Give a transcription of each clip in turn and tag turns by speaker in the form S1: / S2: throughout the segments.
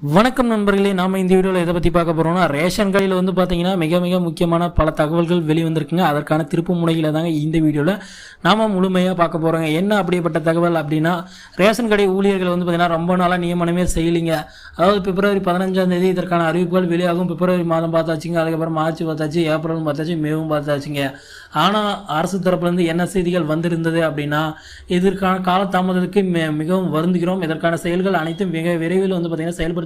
S1: வணக்கம் நண்பர்களே, நாம் இந்த வீடியோவில் எதை பற்றி பார்க்க போகிறோம்னா, ரேஷன் கடையில் வந்து பார்த்தீங்கன்னா மிக மிக முக்கியமான பல தகவல்கள் வெளிவந்திருக்குங்க. அதற்கான திருப்பு முனைகளை தாங்க இந்த வீடியோவில் நாம் முழுமையாக பார்க்க போகிறோங்க. என்ன அப்படிப்பட்ட தகவல் அப்படின்னா, ரேஷன் கடை ஊழியர்கள் வந்து பார்த்தீங்கன்னா ரொம்ப நாளாக நியமனமே செய்யலிங்க. அதாவது பிப்ரவரி 15 இதற்கான அறிவிப்புகள் வெளியாகும். பிப்ரவரி மாதம் பார்த்தாச்சுங்க, அதுக்கப்புறம் மார்ச் பார்த்தாச்சு, ஏப்ரலும் பார்த்தாச்சு, மேவும் பார்த்தாச்சுங்க. ஆனால் அரசு தரப்புலேருந்து என்ன செய்திகள் வந்திருந்தது அப்படின்னா, இதற்கான காலதாமதத்துக்கு மிகவும் வருந்துகிறோம். இதற்கான செயல்கள் அனைத்தும் மிக விரைவில் வந்து பார்த்தீங்கன்னா செயல்படுத்தப்படும்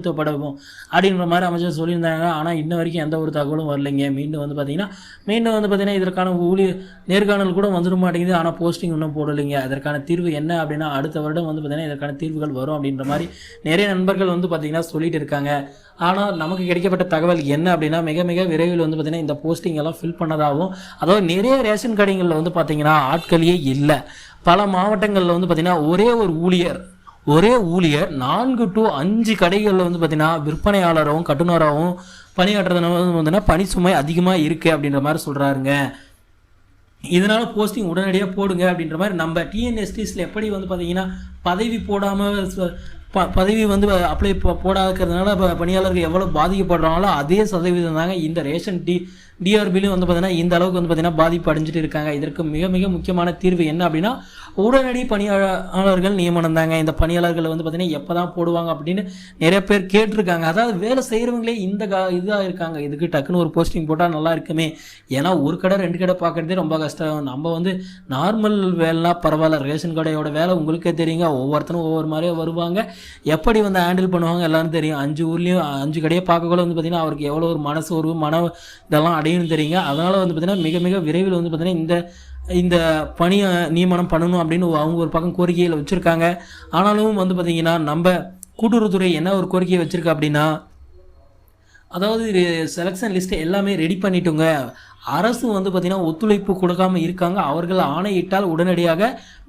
S1: அப்படின்ற மாதிரி அமைச்சர் சொல்லியிருந்தாங்க. ஆனால் இன்ன வரைக்கும் எந்த ஒரு தகவலும் வரலைங்க. மீண்டும் வந்து பார்த்தீங்கன்னா இதற்கான நேர்காணல் கூட வந்துட மாட்டேங்குது. ஆனால் போஸ்டிங் இன்னும் போடலைங்க. அதற்கான தீர்வு என்ன அப்படின்னா, அடுத்த வருடம் வந்து பார்த்தீங்கன்னா இதற்கான தீர்வுகள் வரும் அப்படின்ற மாதிரி நிறைய நண்பர்கள் வந்து பார்த்தீங்கன்னா சொல்லிட்டு இருக்காங்க. ஆனால் நமக்கு கிடைக்கப்பட்ட தகவல் என்ன அப்படின்னா, மிக மிக விரைவில் வந்து பார்த்தீங்கன்னா இந்த போஸ்டிங் எல்லாம் ஃபில் பண்ணதாகவும், அதாவது நிறைய ரேஷன் கடைகளில் வந்து பார்த்தீங்கன்னா ஆட்களே இல்லை. பல மாவட்டங்களில் வந்து பார்த்தீங்கன்னா ஒரே ஊழியர் 4 to 5 கடைகளில் வந்து பார்த்தீங்கன்னா விற்பனையாளராகவும் கட்டுநராகவும் பணியாற்றுறதுனால வந்து பார்த்தீங்கன்னா பணி சுமை அதிகமாக இருக்குது அப்படின்ற மாதிரி சொல்கிறாருங்க. இதனால் போஸ்டிங் உடனடியாக போடுங்க அப்படின்ற மாதிரி நம்ம டிஎன்எஸ்டிஸில் எப்படி வந்து பார்த்தீங்கன்னா பதவி போடாமல் பதவி வந்து அப்ளை போடாதுக்கிறதுனால பணியாளர்கள் எவ்வளோ பாதிக்கப்படுறாங்களோ அதே சதவீதம் தாங்க இந்த ரேஷன் டிஆர்பிலையும் வந்து பார்த்தீங்கன்னா இந்த அளவுக்கு வந்து பார்த்தீங்கன்னா பாதிப்பு அடைஞ்சிட்டு இருக்காங்க. இதற்கு மிக மிக முக்கியமான தீர்வு என்ன அப்படின்னா, உடனடி பணியாளர்கள் நியமனம் தாங்க. இந்த பணியாளர்கள் வந்து பார்த்தீங்கன்னா எப்போ தான் போடுவாங்க அப்படின்னு நிறைய பேர் கேட்டிருக்காங்க. அதாவது வேலை செய்கிறவங்களே இதாக இருக்காங்க. இதுக்கு டக்குன்னு ஒரு போஸ்டிங் போட்டால் நல்லா இருக்குமே. ஏன்னா ஒரு கடை 2 கடை பார்க்குறதே ரொம்ப கஷ்டம். நம்ம வந்து நார்மல் வேலைனா பரவாயில்ல, ரேஷன் கடையோட வேலை உங்களுக்கே தெரியுங்க. ஒவ்வொருத்தரும் ஒவ்வொரு மாதிரியே வருவாங்க. எப்படி வந்து ஹேண்டில் பண்ணுவாங்க எல்லாரும் தெரியும். 5 ஊர்லேயும் 5 கடையை பார்க்கக்குள்ள வந்து பார்த்தீங்கன்னா அவருக்கு எவ்வளோ ஒரு மனசு ஒரு இதெல்லாம் அடையணும் தெரியுங்க. அதனால் வந்து பார்த்தீங்கன்னா மிக மிக விரைவில் வந்து பார்த்தீங்கன்னா இந்த பணியை நியமனம் பண்ணணும் அப்படின்னு அவங்க ஒரு பக்கம் கோரிக்கையில் வச்சுருக்காங்க. ஆனாலும் வந்து பார்த்திங்கன்னா நம்ம கூட்டுறவுத்துறை என்ன ஒரு கோரிக்கையை வச்சுருக்கா அப்படின்னா, அதாவது செலெக்ஷன் லிஸ்ட்டு எல்லாமே ரெடி பண்ணிட்டோங்க. அரசு வந்து பார்த்திங்கன்னா ஒத்துழைப்பு கொடுக்காமல் இருக்காங்க. அவர்கள் ஆணையிட்டால் உடனடியாக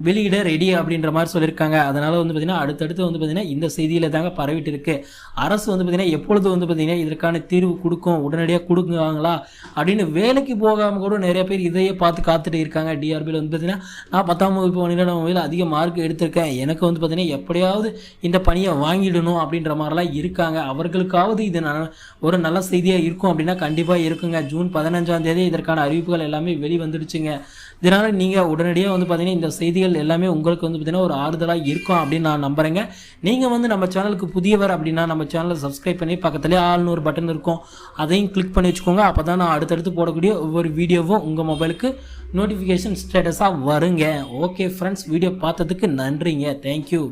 S1: வெளியிட ரெடி அப்படின்ற மாதிரி சொல்லியிருக்காங்க. அதனால் வந்து பார்த்திங்கன்னா அடுத்தடுத்து வந்து பார்த்திங்கன்னா இந்த செய்தியில் தாங்க பரவிட்டு இருக்குது. அரசு வந்து பார்த்திங்கன்னா எப்பொழுது வந்து பார்த்திங்கன்னா இதற்கான தீர்வு கொடுக்கும், உடனடியாக கொடுக்குவாங்களா அப்படின்னு வேலைக்கு போகாமல் கூட நிறைய பேர் இதையே பார்த்து காத்துட்டு இருக்காங்க. டிஆர்பியில் வந்து பார்த்திங்கன்னா நான் 10ஆம் வகுப்பு 12ஆம் வகுப்பில் அதிக மார்க் எடுத்திருக்கேன், எனக்கு வந்து பார்த்திங்கன்னா எப்படியாவது இந்த பணியை வாங்கிடணும் அப்படின்ற மாதிரிலாம் இருக்காங்க. அவர்களுக்காவது இது ஒரு நல்ல செய்தியாக இருக்கும் அப்படின்னா கண்டிப்பாக இருக்குங்க. ஜூன் 15 இதற்கான அறிவிப்புகள் எல்லாமே வெளிவந்துடுச்சுங்க. இதனால் நீங்கள் உடனடியாக வந்து பார்த்தீங்கன்னா இந்த செய்திகள் எல்லாமே உங்களுக்கு வந்து பார்த்தீங்கன்னா ஒரு ஆறுதலாக இருக்கும் அப்படின்னு நான் நம்புகிறேங்க. நீங்கள் வந்து நம்ம சேனலுக்கு புதியவர் அப்படின்னா நம்ம சேனலை சப்ஸ்கிரைப் பண்ணி பக்கத்துலேயே ஆல்னு ஒரு பட்டன் இருக்கும், அதையும் கிளிக் பண்ணி வச்சுக்கோங்க. அப்போ தான் நான் அடுத்தடுத்து போடக்கூடிய ஒவ்வொரு வீடியோவும் உங்கள் மொபைலுக்கு நோட்டிஃபிகேஷன் ஸ்டேட்டஸாக வருங்க. ஓகே ஃப்ரெண்ட்ஸ், வீடியோ பார்த்ததுக்கு நன்றிங்க. தேங்க்யூ.